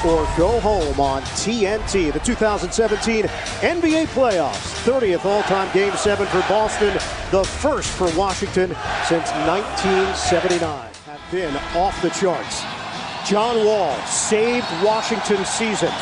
or go home on TNT. The 2017 NBA playoffs, 30th all-time Game 7 for Boston, the first for Washington since 1979. Have been off the charts. John Wall saved Washington's season.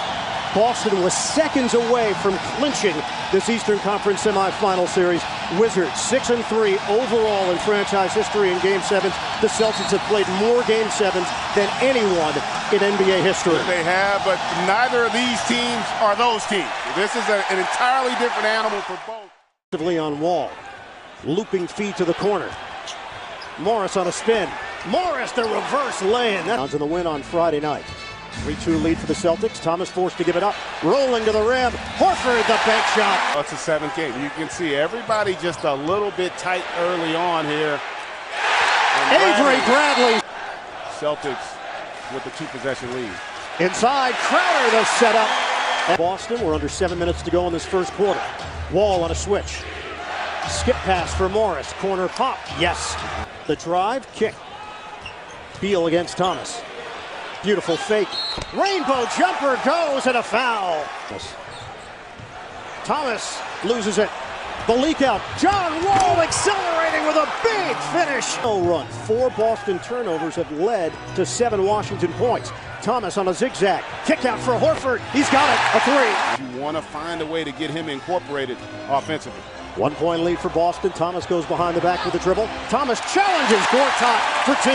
Boston was seconds away from clinching this Eastern Conference semifinal series. Wizards 6-3 overall in franchise history in Game 7s. The Celtics have played more Game 7s than anyone in NBA history. They have, but neither of these teams are those teams. This is an entirely different animal for both. On Wall, looping feed to the corner. Morris on a spin. Morris, the reverse lay-in. That's in the win on Friday night. 3-2 lead for the Celtics. Thomas forced to give it up. Rolling to the rim. Horford, the bank shot. Oh, it's a seventh game. You can see everybody just a little bit tight early on here. Avery Bradley. Celtics with the 2-possession lead. Inside, Crowder, the setup. Boston, we're under 7 minutes to go in this first quarter. Wall on a switch. Skip pass for Morris. Corner pop. Yes. The drive, kick. Beal against Thomas. Beautiful fake. Rainbow jumper goes and a foul. Thomas loses it. The leak out. John Wall accelerating with a big finish. No run. 4 Boston turnovers have led to 7 Washington points. Thomas on a zigzag. Kick out for Horford. He's got it. A 3. You want to find a way to get him incorporated offensively. 1 point lead for Boston. Thomas goes behind the back with a dribble. Thomas challenges Gortat for 2.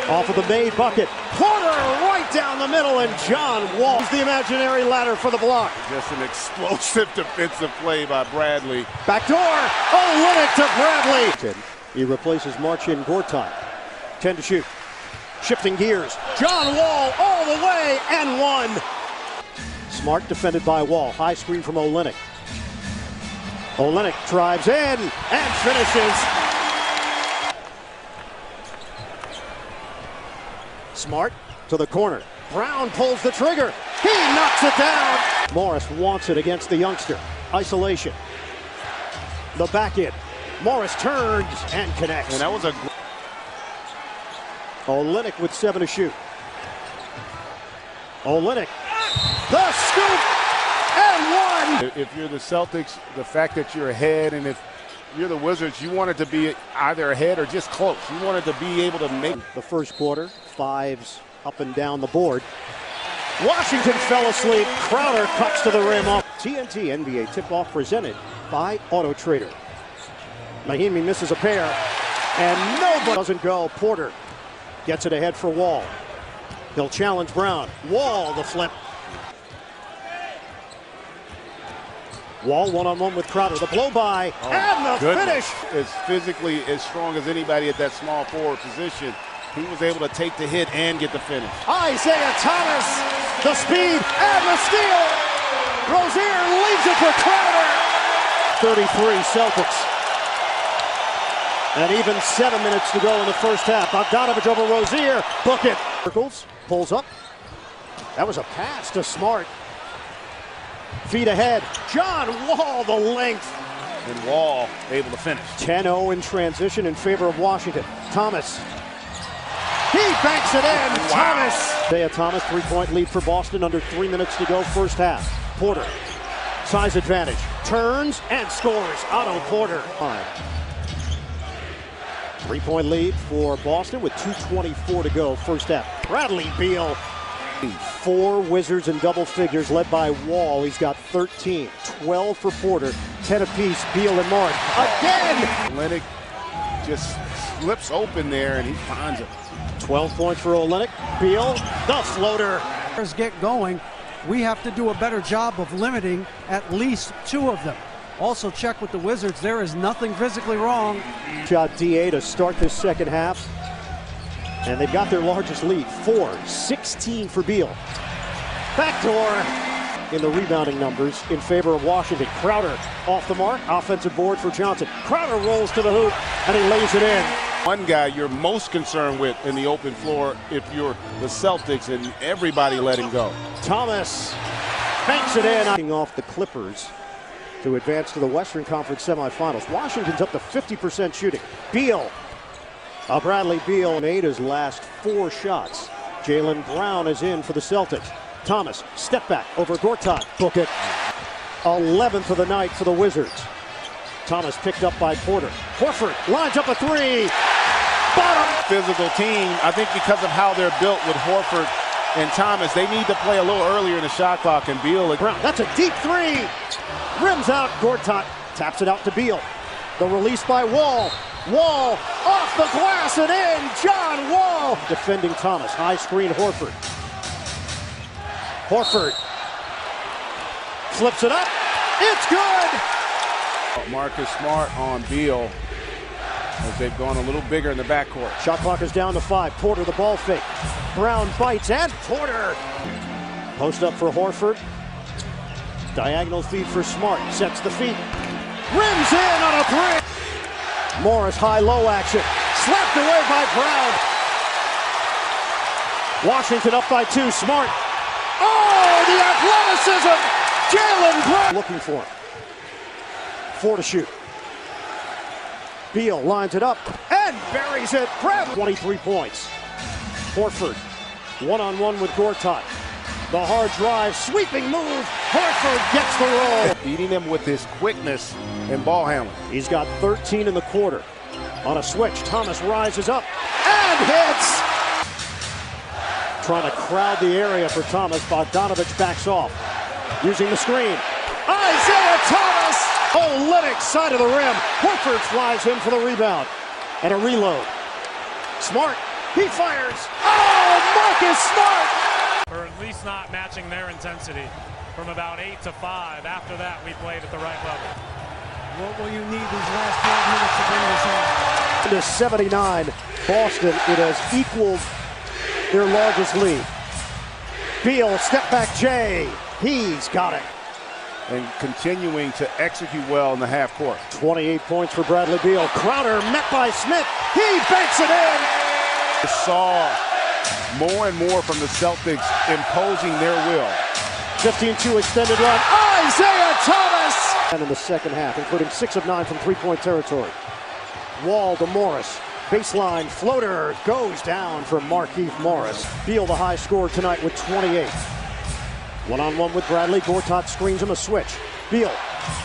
Off of the made bucket. Porter right down the middle, and John Wall is the imaginary ladder for the block. Just an explosive defensive play by Bradley. Backdoor. Olynyk to Bradley. He replaces Marcin Gortat. 10 to shoot. Shifting gears. John Wall all the way and 1. Smart defended by Wall. High screen from Olynyk. Olynyk drives in and finishes. Smart to the corner. Brown pulls the trigger. He knocks it down. Morris wants it against the youngster. Isolation. The back end. Morris turns and connects. And that was a... Olynyk with 7 to shoot. Olynyk. The scoop and 1. If you're the Celtics, the fact that you're ahead, and if you're the Wizards, you want it to be either ahead or just close. You want it to be able to make the first quarter. 5s up and down the board. Washington fell asleep. Crowder cuts to the rim off. TNT NBA tip-off presented by Auto Trader. Mahimi misses a pair, and nobody doesn't go. Porter gets it ahead for Wall. He'll challenge Brown. Wall the flip. Wall one-on-one with Crowder. The blow-by and the finish. Is physically as strong as anybody at that small forward position. He was able to take the hit and get the finish. Isaiah Thomas, the speed and the steal. Rozier leaves it for Crowder. 33 Celtics. And even 7 minutes to go in the first half. Bogdanovich over Rozier. Book it. Circles, pulls up. That was a pass to Smart. Feet ahead. John Wall, the length. And Wall able to finish. 10-0 in transition in favor of Washington. Thomas. He banks it in. Wow. Thomas. Isaiah Thomas, 3-point lead for Boston. Under 3 minutes to go, first half. Porter. Size advantage. Turns and scores. Otto Porter. 3-point lead for Boston with 2:24 to go, first half. Bradley Beal. 4 Wizards in double figures led by Wall. He's got 13. 12 for Porter. 10 apiece. Beal and Morris. Again! Olynyk just slips open there and he finds it. 12 points for Olynyk. Beal, the floater. Get going. We have to do a better job of limiting at least 2 of them. Also check with the Wizards. There is nothing physically wrong. Shot DA to start this second half. And they've got their largest lead, 4-16 for Beal. Backdoor in the rebounding numbers in favor of Washington. Crowder off the mark, offensive board for Johnson. Crowder rolls to the hoop and he lays it in. One guy you're most concerned with in the open floor if you're the Celtics, and everybody let him go. Thomas banks it in. Knocking off the Clippers to advance to the Western Conference semifinals. Washington's up to 50% shooting. Beal. Bradley Beal made his last 4 shots Jaylen Brown is in for the Celtics. Thomas, step back over Gortat. Book it. 11th of the night for the Wizards. Thomas picked up by Porter. Horford lines up a three. Bottom. Physical team. I think because of how they're built with Horford and Thomas, they need to play a little earlier in the shot clock, and Beal. Brown, that's a deep three. Rims out. Gortat taps it out to Beal. The release by Wall. Wall off the glass and in. John Wall defending Thomas. High screen Horford. Horford flips it up. It's good. Marcus Smart on Beal as they've gone a little bigger in the backcourt. Shot clock is down to 5. Porter the ball fake. Brown bites and Porter. Post up for Horford. Diagonal feed for Smart. Sets the feet. Rims in on a three. Morris high-low action. Slapped away by Brown. Washington up by 2. Smart. Oh, the athleticism. Jaylen Brown. Looking for him. 4 to shoot. Beal lines it up and buries it. Brown. 23 points. Horford one-on-one with Gortat. The hard drive, sweeping move. Horford gets the roll. Beating him with his quickness and ball handling. He's got 13 in the quarter. On a switch, Thomas rises up and hits. Trying to crowd the area for Thomas. Bogdanovich backs off. Using the screen. Isaiah Thomas! Olynyk side of the rim. Horford flies in for the rebound. And a reload. Smart. He fires. Oh, Marcus Smart! Or at least not matching their intensity. From about 8 to 5. After that, we played at the right level. What will you need these last 12 minutes to bring this home? It is 79. Boston, it has equaled their largest lead. Beal, step back Jay. He's got it. And continuing to execute well in the half court. 28 points for Bradley Beal. Crowder met by Smith. He banks it in. Saw more and more from the Celtics imposing their will. 15-2 extended run. Isaiah Thomas! And in the second half, including 6 of 9 from three-point territory. Wall to Morris. Baseline floater goes down for Markieff Morris. Beal, the high scorer tonight with 28. One-on-one with Bradley. Gortat screens him a switch. Beal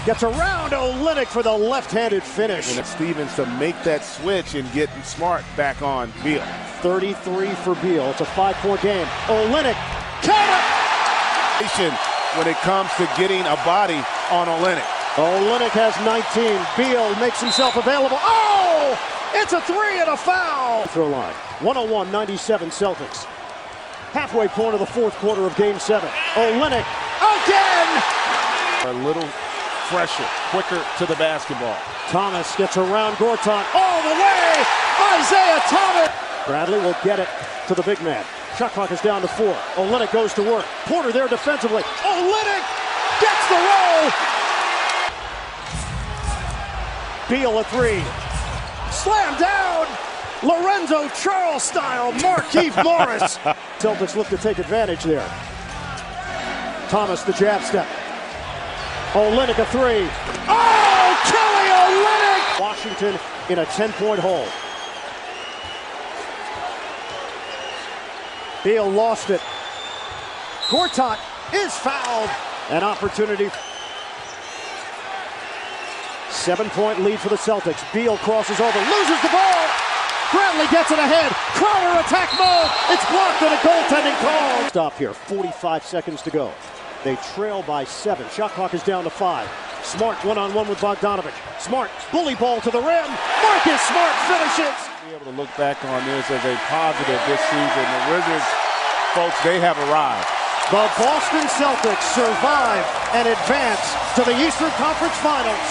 gets around Olynyk for the left-handed finish. And Stevens to make that switch and get Smart back on Beal. 33 for Beal. It's a 5-point game. Olynyk, count it! When it comes to getting a body on Olynyk. Olynyk has 19. Beal makes himself available. Oh! It's a 3 and a foul! Throw line. 101-97 Celtics. Halfway point of the fourth quarter of Game 7. Olynyk again! A little fresher, quicker to the basketball. Thomas gets around Gortat all the way! Isaiah Thomas! Bradley will get it to the big man. Shot clock is down to 4. Olynyk goes to work. Porter there defensively. Olynyk gets the roll! Beal a 3. Slam down! Lorenzo Charles style, Markieff Morris. Celtics look to take advantage there. Thomas, the jab step. Olynyk a 3. Oh, Kelly Olynyk! Washington in a 10-point hole. Beal lost it. Gortat is fouled. An opportunity. 7-point lead for the Celtics. Beal crosses over, loses the ball. Bradley gets it ahead. Crowder attack mode. It's blocked and a goaltending call. Stop here. 45 seconds to go. They trail by 7. Shot clock is down to 5. Smart one-on-one with Bogdanovich. Smart bully ball to the rim. Marcus Smart finishes. Be able to look back on this as a positive this season. The Wizards, folks, they have arrived. The Boston Celtics survive and advance to the Eastern Conference Finals.